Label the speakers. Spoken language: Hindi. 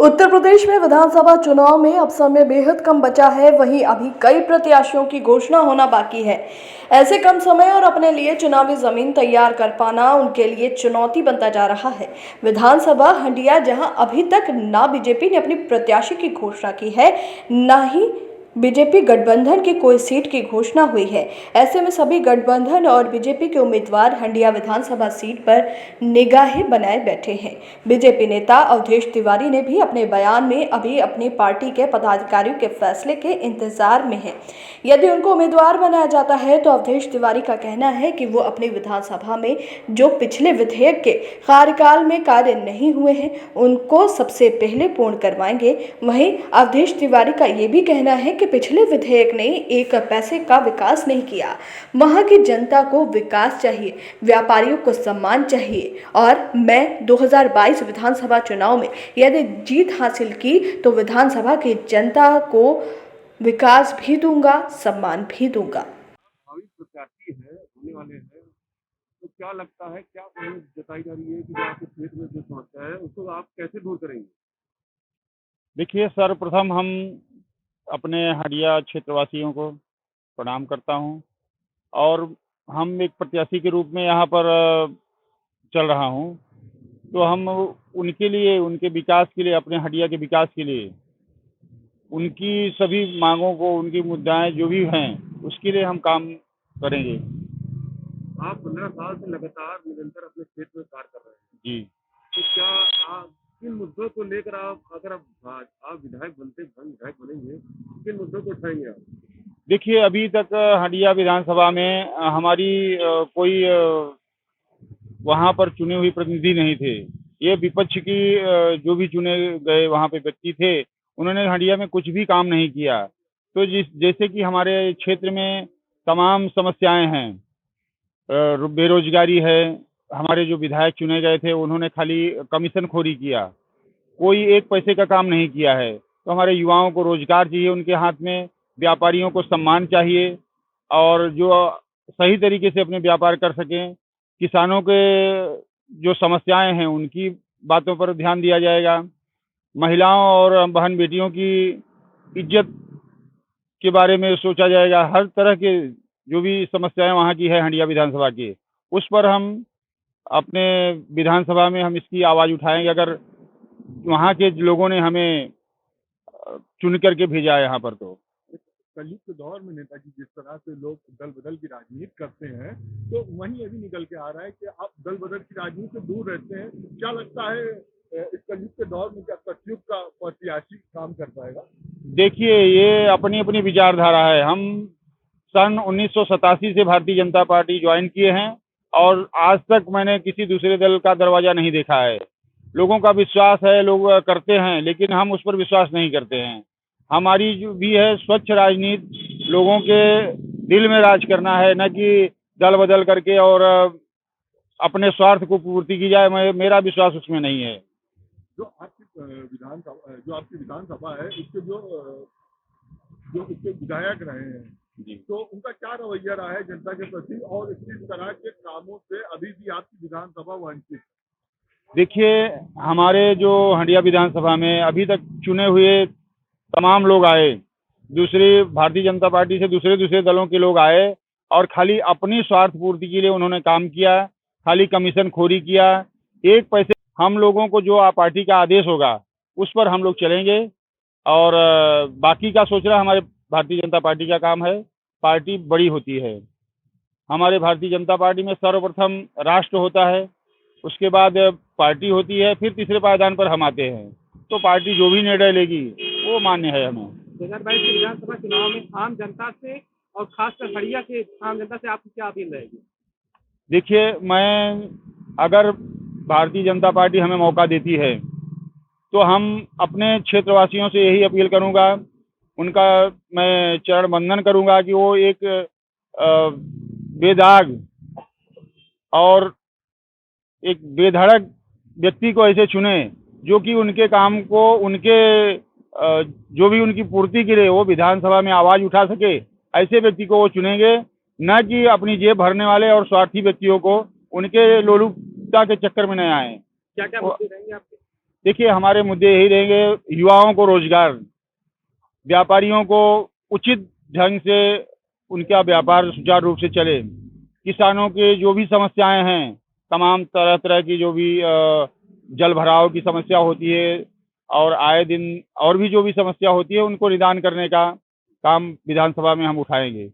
Speaker 1: उत्तर प्रदेश में विधानसभा चुनाव में अब समय बेहद कम बचा है। वहीं अभी कई प्रत्याशियों की घोषणा होना बाकी है। ऐसे कम समय और अपने लिए चुनावी जमीन तैयार कर पाना उनके लिए चुनौती बनता जा रहा है। विधानसभा हंडिया, जहां अभी तक ना बीजेपी ने अपनी प्रत्याशी की घोषणा की है, ना ही बीजेपी गठबंधन की कोई सीट की घोषणा हुई है। ऐसे में सभी गठबंधन और बीजेपी के उम्मीदवार हंडिया विधानसभा सीट पर निगाहें बनाए बैठे हैं। बीजेपी नेता अवधेश तिवारी ने भी अपने बयान में अभी अपनी पार्टी के पदाधिकारियों के फैसले के इंतजार में है। यदि उनको उम्मीदवार बनाया जाता है तो अवधेश तिवारी का कहना है कि वो अपनी विधानसभा में जो पिछले विधेयक के कार्यकाल में कार्य नहीं हुए हैं, उनको सबसे पहले पूर्ण करवाएंगे। वहीं अवधेश तिवारी का ये भी कहना है कि पिछले विधेयक ने एक पैसे का विकास नहीं किया। वहां की जनता को विकास चाहिए, व्यापारियों को सम्मान चाहिए और मैं 2022 विधानसभा चुनाव में यदि जीत हासिल की तो विधानसभा की जनता को विकास भी दूंगा, सम्मान भी दूंगा।
Speaker 2: भावी प्रत्याशी है होने वाले हैं, तो क्या लगता है, क्या उम्मीद जताई जा रही है कि जो आपके क्षेत्र में जो समस्या है उसको आप कैसे दूर करेंगे?
Speaker 3: देखिए, सर्वप्रथम हम अपने हंडिया क्षेत्रवासियों को प्रणाम करता हूं और हम एक प्रत्याशी के रूप में यहाँ पर चल रहा हूं, तो हम उनके लिए, उनके विकास के लिए, अपने हंडिया के विकास के लिए, उनकी सभी मांगों को, उनकी मुद्दाएं जो भी हैं, उसके लिए हम काम करेंगे।
Speaker 2: आप 15 साल से लगातार निरंतर अपने क्षेत्र में कार्य कर रहे हैं,
Speaker 3: जी।
Speaker 2: तो क्या आप किन मुद्दों को लेकर आप, अगर आप विधायक बनेंगे, किन मुद्दों को उठाएंगे आप?
Speaker 3: देखिए, अभी तक हंडिया विधानसभा में हमारी कोई वहाँ पर चुने हुए प्रतिनिधि नहीं थे। ये विपक्ष की जो भी चुने गए वहाँ पे व्यक्ति थे, उन्होंने हंडिया में कुछ भी काम नहीं किया। तो जैसे कि हमारे क्षेत्र में तमाम समस्याएं हैं, बेरोजगारी है। हमारे जो विधायक चुने गए थे उन्होंने खाली कमीशनखोरी किया, कोई एक पैसे का काम नहीं किया है। तो हमारे युवाओं को रोजगार चाहिए उनके हाथ में, व्यापारियों को सम्मान चाहिए और जो सही तरीके से अपने व्यापार कर सकें। किसानों के जो समस्याएं हैं उनकी बातों पर ध्यान दिया जाएगा। महिलाओं और बहन बेटियों की इज्जत के बारे में सोचा जाएगा। हर तरह के जो भी समस्याएं वहाँ की है हंडिया विधानसभा की, उस पर हम अपने विधानसभा में हम इसकी आवाज़ उठाएंगे, अगर वहाँ के लोगों ने हमें चुन करके भेजा है यहाँ पर। तो
Speaker 2: कलयुग के दौर में नेताजी जिस तरह से लोग दल बदल की राजनीति करते हैं, तो वहीं अभी निकल के आ रहा है कि आप दल बदल की राजनीति से दूर रहते हैं। क्या लगता है इस कलयुग के दौर में क्या कलयुग का प्रत्याशी काम कर पाएगा?
Speaker 3: देखिए, ये अपनी अपनी विचारधारा है। हम सन 1987 से भारतीय जनता पार्टी ज्वाइन किए हैं और आज तक मैंने किसी दूसरे दल का दरवाजा नहीं देखा है। लोगों का विश्वास है, लोग करते हैं, लेकिन हम उस पर विश्वास नहीं करते हैं। हमारी जो भी है स्वच्छ राजनीति, लोगों के दिल में राज करना है, न कि दल बदल करके और अपने स्वार्थ को पूर्ति की जाए। मेरा विश्वास उसमें नहीं है।
Speaker 2: जो आपकी विधानसभा है, इसके जो इसके विधायक रहे हैं
Speaker 3: जी,
Speaker 2: तो उनका क्या रवैया रहा है जनता के प्रति, और इस तरह के कामों से अभी भी आपकी विधानसभा वंचित?
Speaker 3: देखिए, हमारे जो हंडिया विधानसभा में अभी तक चुने हुए तमाम लोग आए, दूसरी भारतीय जनता पार्टी से दूसरे दूसरे दलों के लोग आए और खाली अपनी स्वार्थ पूर्ति के लिए उन्होंने काम किया, खाली कमीशन खोरी किया। एक पैसे, हम लोगों को जो पार्टी का आदेश होगा उस पर हम लोग चलेंगे और बाकी का सोचना हमारे भारतीय जनता पार्टी का काम है। पार्टी बड़ी होती है। हमारे भारतीय जनता पार्टी में सर्वप्रथम राष्ट्र होता है, उसके बाद पार्टी होती है, फिर तीसरे पायदान पर हम आते हैं। तो पार्टी जो भी निर्णय लेगी वो मान्य है हमें।
Speaker 4: 2022 के विधानसभा चुनाव में आम जनता से और खासकर हंडिया के आम जनता से आपकी क्या अपील रहेगी?
Speaker 3: देखिए, मैं, अगर भारतीय जनता पार्टी हमें मौका देती है तो हम अपने क्षेत्रवासियों से यही अपील करूंगा, उनका मैं चरण वंदन करूंगा कि वो एक बेदाग और एक बेधड़क व्यक्ति को ऐसे चुने जो कि उनके काम को, उनके जो भी उनकी पूर्ति के लिए वो विधानसभा में आवाज़ उठा सके, ऐसे व्यक्ति को वो चुनेंगे, न कि अपनी जेब भरने वाले और स्वार्थी व्यक्तियों को उनके लोलुपता के चक्कर में न आए।
Speaker 4: क्या क्या मुद्दे रहेंगे आपके?
Speaker 3: देखिए, हमारे मुद्दे यही रहेंगे, युवाओं को रोजगार, व्यापारियों को उचित ढंग से उनका व्यापार सुचारू रूप से चले, किसानों की जो भी समस्याएं हैं, तमाम तरह तरह की जो भी जल भराव की समस्या होती है और आए दिन और भी जो भी समस्या होती है उनको निदान करने का काम विधानसभा में हम उठाएंगे।